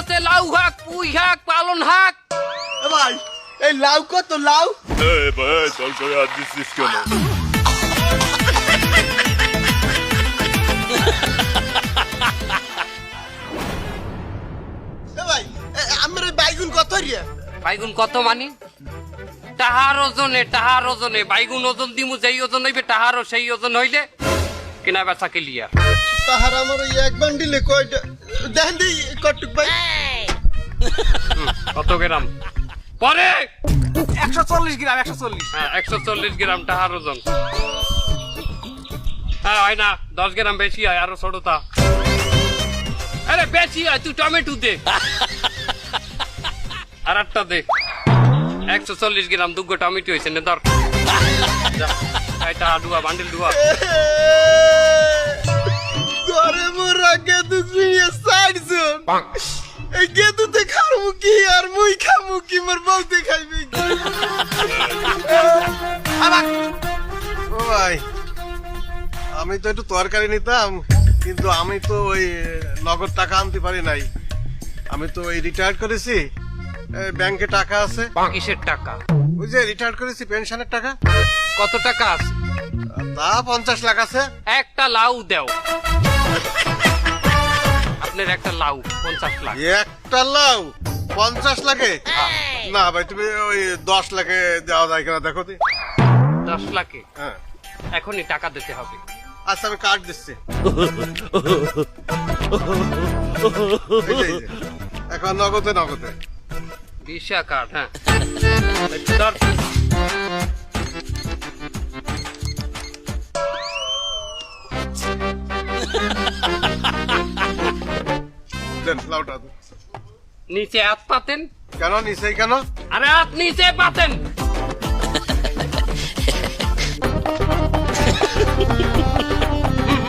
আছে লাউ শাক, পুঁই শাক, পালন শাক। ভাই এই লাউ কত লাউ? ভাই তরকারি আর দিচ্ছিস কেন? ভাই আমার বাইগুন কত রিয়া? বাইগুন কত মানি? টাহার ওজনে বাইগুন ওজন দিমু, যেই ওজন হইবে টাহারও সেই ওজন হইলে কেনা বেচা ক্লিয়ার। তাহার আমার ওই এক বান্ডিলে কয়টা দেখেন দিই কটুক ভাই। কত গ্রাম পরে? 140 গ্রাম 140। হ্যাঁ 140 গ্রাম টাহার ওজন। হ্যাঁ হয় না, 10 গ্রাম বেশি হয়, আরো ছোটতা। আরে বেশি হয়, তুই টমেটো দে আর একটা দে। 140 গ্রাম দুগো টমেটো হয়েছে না, ধর এটা ডুয়া বান্ডিল ডুয়া। ঘরে মোরা গেদু শুয়ে সাইডজন এই গেদুতে খাবো কি আর মুই খাবো কি, মোর বউতে খাইবে কি? ও ভাই আমি তো একটু তরকারি নিতাম, কিন্তু আমি তো ওই নগদ টাকা আনতে পারি নাই। আমি তো ওই রিটায়ার করেছি, ব্যাংকে টাকা আছে। কিসের টাকা? ওই যে রিটায়ার করেছি পেনশনের টাকা। কত টাকা আছে? তা 50 লাখ আছে। একটা লাউ দেও। আপনার একটা লাউ 50 লাখ। একটা লাউ 50 লাখে? না ভাই তুমি ওই 10 লাখে দেওয়া যায় কিনা দেখো তো। 10 লাখে? হ্যাঁ এখনই টাকা দিতে হবে। আচ্ছা আমি কার্ড দিচ্ছি। এই যে, এই যে। এখন নগদে নগদে। Visa card? হ্যাঁ ধর। দেন লাউটা দেন। নিচে হাত পাতেন। কেন নিচে কেন? আরে হাত নিচে পাতেন।